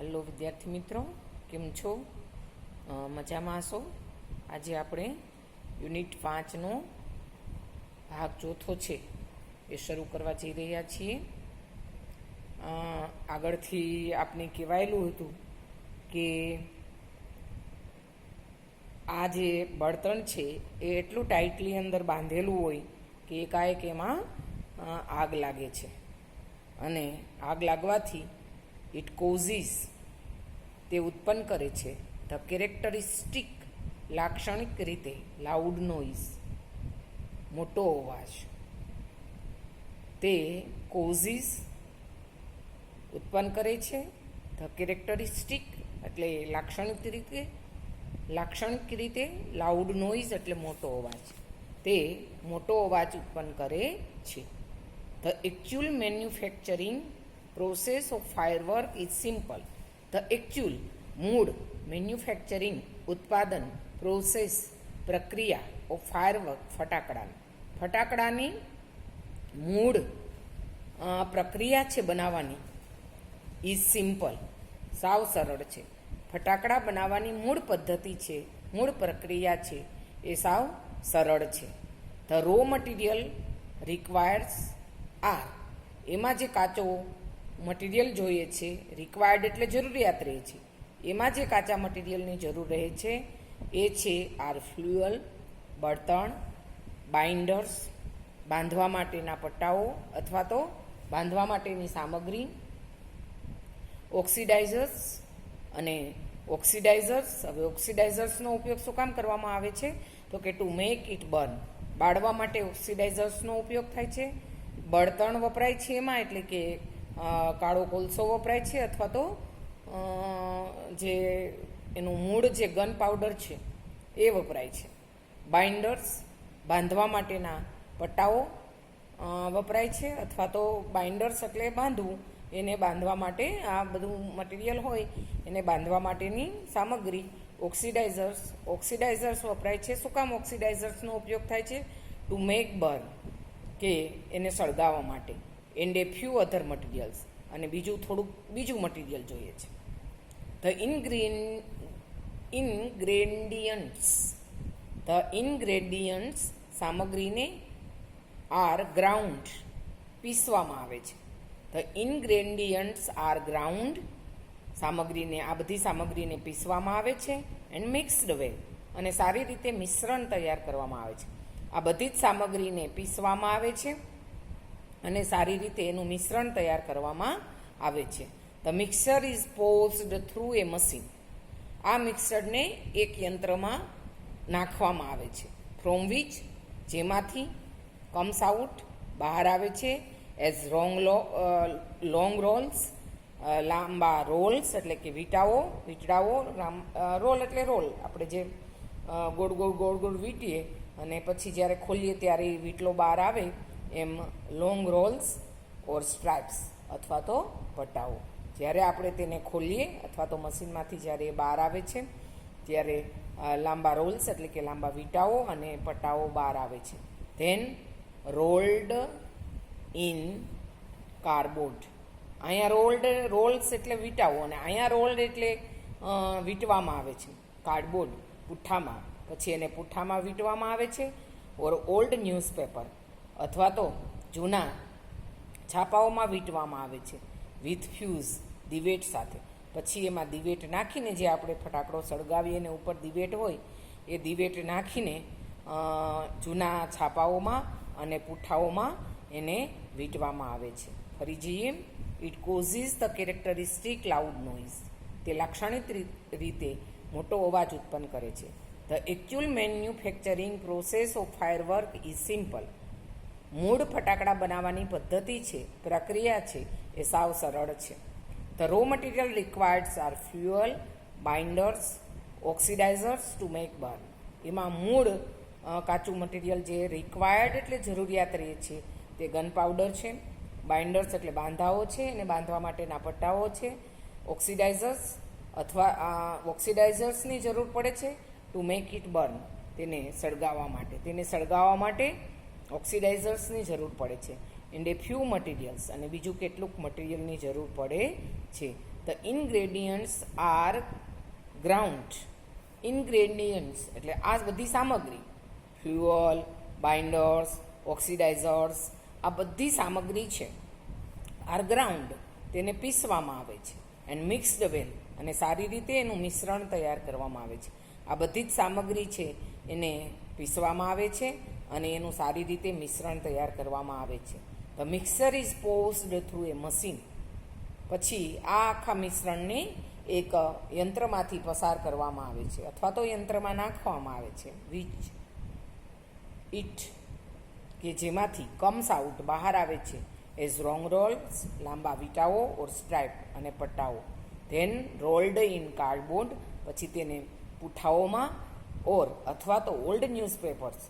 Hello વિદ્યાર્થી મિત્રો, કેમ છો? મજામાં હશો? આજે આપણે યુનિટ 5નો ભાગ ચોથો છે એ શરૂ કરવા જઈ રહ્યા છીએ. આગળથી આપણે કહેવાયેલું હતું કે આ જે બળતણ છે એ એટલું ટાઈટલી અંદર બાંધેલું હોય કે એકાએક એમાં આગ લાગે છે, અને આગ લાગવાથી ઇટ કોઝિસ તે ઉત્પન્ન કરે છે ધ કેરેક્ટરિસ્ટિક લાક્ષણિક રીતે લાઉડ નોઇઝ મોટો અવાજ. તે કોઝિસ ઉત્પન્ન કરે છે ધ કેરેક્ટરિસ્ટિક એટલે લાક્ષણિક રીતે લાઉડ નોઇઝ એટલે મોટો અવાજ. તે મોટો અવાજ ઉત્પન્ન કરે છે. The actual manufacturing process of firework is simple. The actual મૂળ મેન્યુફેક્ચરિંગ ઉત્પાદન પ્રોસેસ પ્રક્રિયા ઓફ ફાયરવર્ક ફટાકડાની મૂળ પ્રક્રિયા છે બનાવવાની ઇઝ સિમ્પલ સાવ સરળ છે. ફટાકડા બનાવવાની મૂળ પદ્ધતિ છે, મૂળ પ્રક્રિયા છે એ સાવ સરળ છે. The raw material requires are એમાં જે કાચો મટીરિયલ જોઈએ છે, રિક્વાયર્ડ એટલે જરૂરિયાત રહે છે, એમાં જે કાચા મટીરિયલની જરૂર રહે છે એ છે આર ફ્યુઅલ બળતણ, બાઇન્ડર્સ બાંધવા માટેના પટ્ટાઓ અથવા તો બાંધવા માટેની સામગ્રી, ઓક્સિડાઇઝર્સ અને ઓક્સિડાઇઝર્સ. હવે ઓક્સિડાઇઝર્સનો ઉપયોગ શું કામ કરવામાં આવે છે તો કે ટુ મેક ઇટ બર્ન, બાળવા માટે ઓક્સિડાઇઝર્સનો ઉપયોગ થાય છે. બળતણ વપરાય છે એમાં એટલે કે કાળો કોલસો વપરાય છે અથવા તો જે એનું મૂળ જે ગન પાવડર છે એ વપરાય છે. બાઇન્ડર્સ બાંધવા માટેના પટ્ટાઓ વપરાય છે અથવા તો બાઇન્ડર્સ એટલે બાંધવું, એને બાંધવા માટે આ બધું મટીરિયલ હોય એને બાંધવા માટેની સામગ્રી. ઓક્સિડાઇઝર્સ વપરાય છે. શું કામ ઓક્સિડાઇઝર્સનો ઉપયોગ થાય છે? ટુ મેક બર્ન કે એને સળગાવવા માટે. And A few other materials અને બીજું મટીરિયલ જોઈએ છે. ધ ઇન્ગ્રેડિયન્ટ્સ સામગ્રીને આર ગ્રાઉન્ડ પીસવામાં આવે છે. ધ ઇન્ગ્રેડિયન્ટ્સ આર ગ્રાઉન્ડ સામગ્રીને આ બધી સામગ્રીને પીસવામાં આવે છે. એન્ડ મિક્સ્ડ વેલ અને સારી રીતે મિશ્રણ તૈયાર કરવામાં આવે છે. આ બધી જ સામગ્રીને પીસવામાં આવે છે અને સારી રીતે એનું મિશ્રણ તૈયાર કરવામાં આવે છે. The mixer is passed through a machine. આ મિક્સરને એક યંત્રમાં નાખવામાં આવે છે. ફ્રોમ વિચ જેમાંથી કમ્સ આઉટ બહાર આવે છે એઝ લોંગ રોલ્સ લાંબા રોલ્સ એટલે કે વીંટડાઓ. રોલ એટલે રોલ, આપણે જે ગોળ વીંટીએ અને પછી જ્યારે ખોલીએ ત્યારે એ વીંટલો બહાર આવે એમ લોંગ રોલ્સ ઓર સ્ટ્રાઇપ્સ અથવા તો પટ્ટાઓ. જ્યારે આપણે તેને ખોલીએ અથવા તો મશીનમાંથી જ્યારે એ બહાર આવે છે ત્યારે લાંબા રોલ્સ એટલે કે લાંબા વીંટાઓ અને પટ્ટાઓ બહાર આવે છે. Then rolled in cardboard. અહીંયા રોલ્સ એટલે વીંટાઓ અને અહીંયા રોલ્ડ એટલે વીંટવામાં આવે છે. કાર્ડબોર્ડ પુઠ્ઠામાં, પછી એને પુઠ્ઠામાં વીંટવામાં આવે છે. ઓર ઓલ્ડ ન્યૂઝપેપર અથવા તો જૂના છાપાઓમાં વીંટવામાં આવે છે. વિથ ફ્યુઝ દિવેટ સાથે. પછી એમાં દિવેટ નાખીને જે આપણે ફટાકડો સળગાવીએ ને ઉપર દિવેટ હોય એ દિવેટ નાખીને જૂના છાપાઓમાં અને પુઠ્ઠાઓમાં એને વીંટવામાં આવે છે. ફરી જઈએ. It causes the characteristic loud noise. તે લાક્ષણિક રીતે મોટો અવાજ ઉત્પન્ન કરે છે. The actual manufacturing process of firework is simple. મૂળ ફટાકડા બનાવવાની પદ્ધતિ છે, પ્રક્રિયા છે એ સાવ સરળ છે. The raw material required are fuel, binders, oxidisers to make burn. એમાં મૂળ કાચું મટીરિયલ જે રિક્વાયર્ડ એટલે જરૂરિયાત રહે છે તે ગન પાવડર છે. બાઇન્ડર્સ એટલે બાંધાઓ છે અને બાંધવા માટેના પટ્ટાઓ છે. ઓક્સિડાઇઝર્સની જરૂર પડે છે ટુ મેક ઇટ બર્ન તેને સળગાવવા માટે ઓક્સિડાઇઝર્સની જરૂર પડે છે. એન્ડ એ ફ્યુ મટીરિયલ્સ અને બીજું કેટલુંક મટીરિયલની જરૂર પડે છે. The ingredients are ground. Ingredients એટલે આ બધી સામગ્રી, ફ્યુઅલ, બાઇન્ડર્સ, ઓક્સિડાઇઝર્સ, આ બધી સામગ્રી છે, આર ગ્રાઉન્ડ, તેને પીસવામાં આવે છે, એન્ડ મિક્સ્ડ વેલ, અને સારી રીતે એનું મિશ્રણ તૈયાર કરવામાં આવે છે. આ બધી જ સામગ્રી છે એને પીસવામાં આવે છે અને એનું સારી રીતે મિશ્રણ તૈયાર કરવામાં આવે છે. The mixer is passed through a machine. પછી આ આખા મિશ્રણને એક યંત્રમાંથી પસાર કરવામાં આવે છે અથવા તો યંત્રમાં નાખવામાં આવે છે, વિચ ઇટ, કે જેમાંથી કમ્સ આઉટ, બહાર આવે છે, એઝ રોંગ રોલ્સ, લાંબા વીંટાઓ, ઓર સ્ટ્રાઇપ, અને પટ્ટાઓ. ધેન રોલ્ડ ઇન કાર્ડબોર્ડ, પછી તેને પૂઠાઓમાં, ઓર અથવા તો ઓલ્ડ ન્યૂઝપેપર્સ,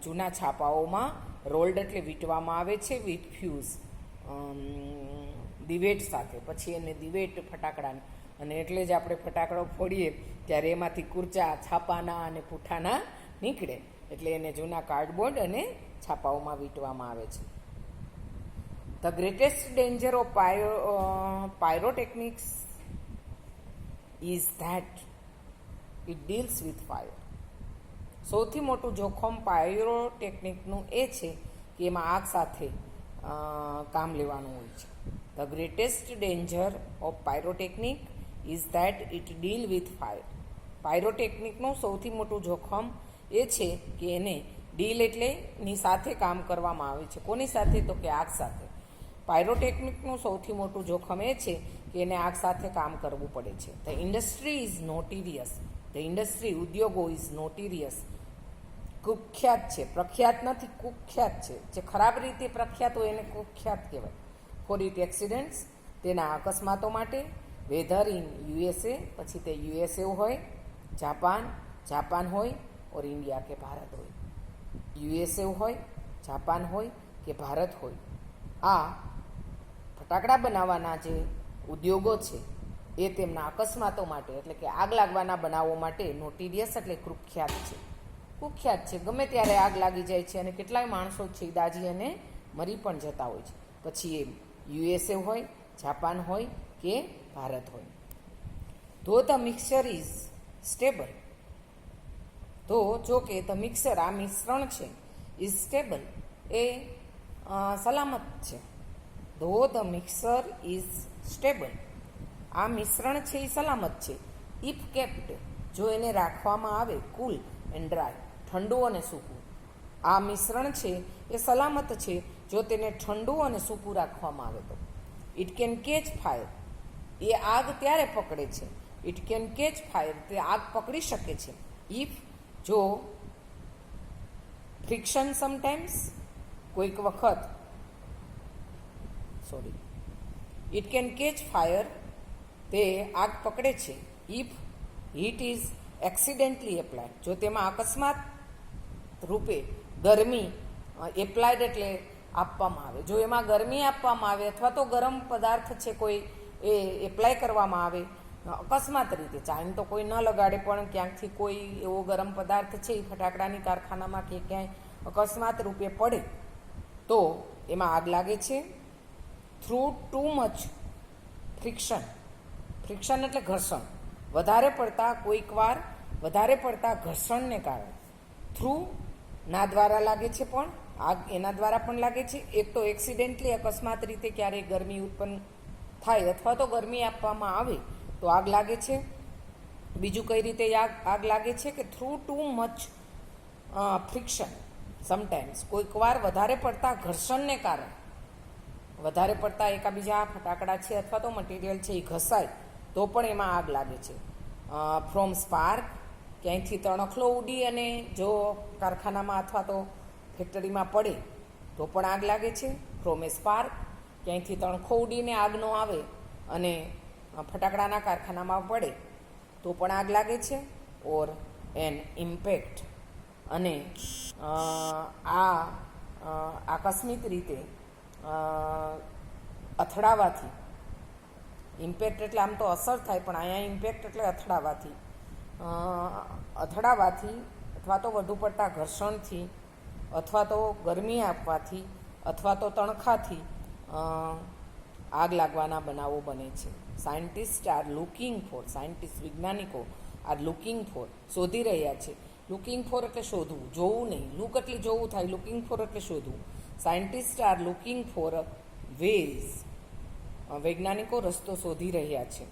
જૂના છાપાઓમાં રોલ્ડ એટલે વીંટવામાં આવે છે, વિથ ફ્યુઝ, દિવેટ સાથે. પછી એને દિવેટ ફટાકડાને, અને એટલે જ આપણે ફટાકડો ફોડીએ ત્યારે એમાંથી કુરચા છાપાના અને પૂઠાના નીકળે, એટલે એને જૂના કાર્ડબોર્ડ અને છાપાઓમાં વીંટવામાં આવે છે. The greatest danger of pyrotechnics is that it deals with fire. સૌથી મોટું જોખમ પાયરોટેકનિકનું એ છે કે એમાં આગ સાથે કામ લેવાનું હોય છે. The greatest danger of pyrotechnic is that it deal with fire. પાયરોટેકનિકનું સૌથી મોટું જોખમ એ છે કે એને ડીલ એટલે ની સાથે કામ કરવામાં આવે છે. કોની સાથે? તો કે આગ સાથે. પાયરોટેકનિકનું સૌથી મોટું જોખમ એ છે કે એને આગ સાથે કામ કરવું પડે છે. The industry is notorious. The industry, ઉદ્યોગો, ઇઝ નોટિરિયસ, કુખ્યાત છે, પ્રખ્યાત નથી, કુખ્યાત છે. જે ખરાબ રીતે પ્રખ્યાત હોય એને કુખ્યાત કહેવાય. ફોર ઇટ એક્સિડન્ટ્સ, તેના અકસ્માતો માટે. વેધર ઇન યુએસએ, પછી તે યુએસએ હોય, જાપાન હોય, ઓર ઇન્ડિયા કે ભારત હોય. યુએસએ હોય, જાપાન હોય કે ભારત હોય. આ ફટાકડા બનાવવાના જે ઉદ્યોગો છે એ તેમના અકસ્માતો માટે, એટલે કે આગ લાગવાના બનાવો માટે નોટિરિયસ એટલે કુખ્યાત છે. ગમે ત્યારે આગ લાગી જાય છે અને કેટલાય માણસો છે દાજી અને મરી પણ જતા હોય છે. પછી એ યુએસએ હોય, જાપાન હોય કે ભારત હોય. ધો ધ મિક્સર ઇઝ સ્ટેબલ. તો જો કે ધ મિક્સર, આ મિશ્રણ છે, ઇઝ સ્ટેબલ, એ સલામત છે. ધો ધ મિક્સર ઇઝ સ્ટેબલ, આ મિશ્રણ છે એ સલામત છે. ઇફ કેપ્ટ, જો એને રાખવામાં આવે, કુલ એન્ડ ડ્રાય, ઠંડુ અને સૂકું. આ મિશ્રણ છે એ સલામત છે જો તેને ઠંડુ અને સૂકું રાખવામાં આવે તો. ઇટ કેન કેચ ફાયર, એ આગ ત્યારે પકડે છે. ઇટ કેન કેચ ફાયર, તે આગ પકડી શકે છે. ઇફ, જો. ફ્રિક્શન સમટાઈમ્સ, કોઈક વખત. ઇટ કેન કેચ ફાયર, તે આગ પકડે છે. If heat is accidentally applied, જો તેમાં અકસ્માત રૂપે ગરમી એપ્લાયડ એટલે આપવામાં આવે, જો એમાં ગરમી આપવામાં આવે અથવા તો ગરમ પદાર્થ છે કોઈ એ એપ્લાય કરવામાં આવે અકસ્માત રીતે, ચાઇન તો કોઈ ન લગાડે પણ ક્યાંકથી કોઈ એવો ગરમ પદાર્થ છે એ ફટાકડાની કારખાનામાં કે ક્યાંય અકસ્માત રૂપે પડે તો એમાં આગ લાગે છે. થ્રુ ટુ મચ ફ્રિક્શન એટલે ઘર્ષણ, વધારે પડતા ઘર્ષણને કારણે. થ્રુ, ના દ્વારા લાગે છે પણ આગ એના દ્વારા પણ લાગે છે. એક તો એક્સિડેન્ટલી, અકસ્માત રીતે ક્યારેય ગરમી ઉત્પન્ન થાય અથવા તો ગરમી આપવામાં આવે તો આગ લાગે છે. બીજું કઈ રીતે આગ લાગે છે કે through too much friction sometimes, કોઈક વાર વધારે પડતા ઘર્ષણને કારણે, વધારે પડતા એકાબીજા ફટાકડા છે અથવા તો મટીરિયલ છે એ ઘસાય તો પણ એમાં આગ લાગે છે. ફ્રોમ સ્પાર્ક, ક્યાંયથી તણખલો ઉડી અને જો કારખાનામાં અથવા તો ફેક્ટરીમાં પડે તો પણ આગ લાગે છે. ફ્રોમ એ સ્પાર્ક, ક્યાંયથી તણખો ઉડીને આગ ન આવે અને ફટાકડાના કારખાનામાં પડે તો પણ આગ લાગે છે. ઓર એન ઇમ્પેક્ટ, અને આકસ્મિક રીતે અથડાવાથી, ઇમ્પેક્ટ એટલે આમ તો અસર થાય પણ અહીંયા ઇમ્પેક્ટ એટલે અથડાવાથી અથવા તો વધુ પડતા ઘર્ષણથી અથવા તો ગરમી આપવાથી અથવા તો તણખાથી આગ લાગવાના બનાવો બને છે. Scientist are looking for, scientist વિજ્ઞાનિકો આર લુકિંગ ફોર શોધી રહ્યા છે. લુકિંગ ફોર એટલે શોધવું, જોવું નહીં. લુક એટલે જોવું થાય, લુકિંગ ફોર એટલે શોધવું. Scientist are looking for ways, વૈજ્ઞાનિકો રસ્તો શોધી રહ્યા છે.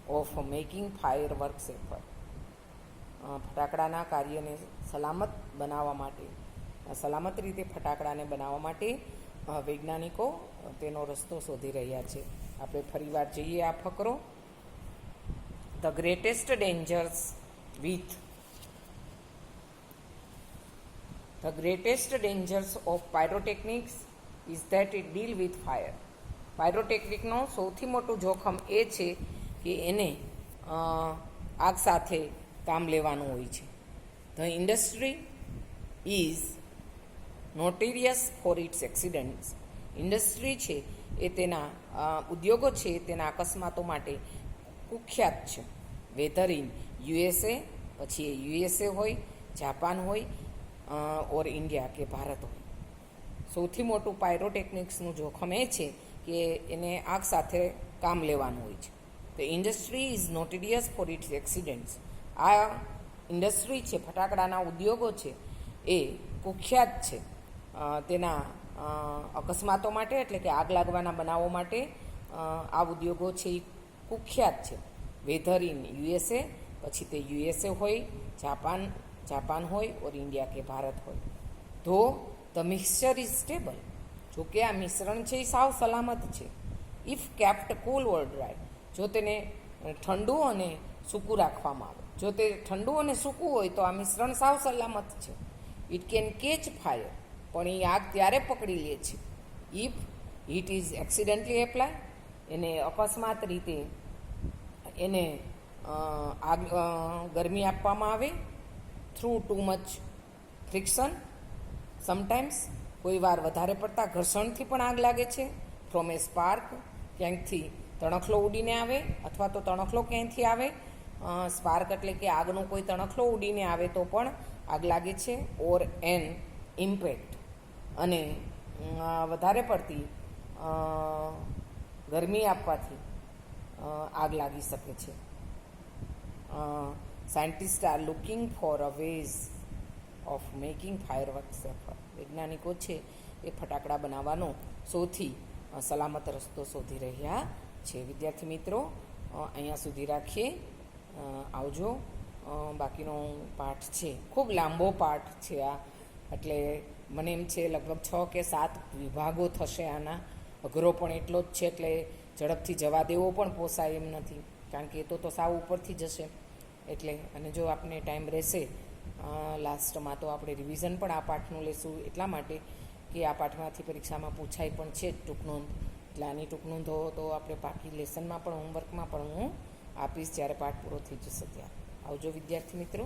Of making fire work safer, ફટાકડાના કાર્યને સલામત બનાવવા માટે, સલામત રીતે ફટાકડાને બનાવવા માટે વૈજ્ઞાનિકો તેનો રસ્તો શોધી રહ્યા છે. આપણે ફરીવાર જોઈએ આ ફકરો. The greatest dangers with The greatest dangers of pyrotechnics is that it deal with fire. પાયરોટેકનિકનો સૌથી મોટું જોખમ એ છે કે એને આગ સાથે કામ લેવાનું હોય છે. The industry is notorious for its accidents. Industry છે એ તેના ઉદ્યોગો છે તેના અકસ્માતો માટે કુખ્યાત છે. વેધર ઇન યુએસએ, પછી એ યુએસએ હોય, જાપાન હોય, ઓર ઇન્ડિયા કે ભારત હોય. સૌથી મોટું પાયરોટેકનિક્સનું જોખમ એ છે કે એને આગ સાથે કામ લેવાનું હોય છે. The industry is notorious for its accidents. આ ઇન્ડસ્ટ્રી છે, ફટાકડાના ઉદ્યોગો છે એ કુખ્યાત છે તેના અકસ્માતો માટે, એટલે કે આગ લાગવાના બનાવો માટે આ ઉદ્યોગો છે એ કુખ્યાત છે. વેધર ઇન યુએસએ, પછી તે યુએસએ હોય, જાપાન હોય, ઓર ઇન્ડિયા કે ભારત હોય. ધો ધ મિક્સચર ઇઝ સ્ટેબલ. જોકે આ મિશ્રણ છે એ સાવ સલામત છે. If kept cool or dry, જો તેને ઠંડુ અને સૂકું રાખવામાં આવે. જો તે ઠંડુ અને સૂકું હોય તો આ મિશ્રણ સાવ સલામત છે. ઇટ કેન કેચ ફાયર, પણ એ આગ ત્યારે પકડી લે છે. If heat is accidentally apply, એને અકસ્માત રીતે એને આગ ગરમી આપવામાં આવે. Through too much friction, sometimes કોઈ વાર વધારે પડતા ઘર્ષણથી પણ આગ લાગે છે. ફ્રોમ એ સ્પાર્ક, ક્યાંકથી તણખલો ઉડીને આવે, અથવા તો તણખલો ક્યાંયથી આવે. સ્પાર્ક એટલે કે આગનો કોઈ તણખલો ઉડીને આવે તો પણ આગ લાગે છે. ઓર એન ઇમ્પેક્ટ, અને વધારે પડતી ગરમી આપવાથી આગ લાગી શકે છે. Scientist are looking for a ways of making fire work safer. વૈજ્ઞાનિકો છે એ ફટાકડા બનાવવાનો સૌથી સલામત રસ્તો શોધી રહ્યા છે. વિદ્યાર્થી મિત્રો, અહીંયા સુધી રાખીએ. આવજો. બાકીનો પાઠ છે, ખૂબ લાંબો પાઠ છે આ, એટલે મને એમ છે લગભગ 6 કે 7 વિભાગો થશે આના. અઘરો પણ એટલો જ છે, એટલે ઝડપથી જવા દેવો પણ પોસાય એમ નથી, કારણ કે એ તો સાવ ઉપરથી જશે. એટલે અને જો આપણે ટાઈમ રહેશે લાસ્ટમાં તો આપણે રિવિઝન પણ આ પાઠનું લેશું, એટલા માટે કે આ પાઠમાંથી પરીક્ષામાં પૂછાય પણ છે ટૂંકનોંધ. એટલે આની ટૂંકનોંધો તો આપણે બાકી લેસનમાં પણ, હોમવર્કમાં પણ હું આપીશ જ્યારે પાઠ પૂરો થઈ જશે ત્યારે. આવજો વિદ્યાર્થી મિત્રો.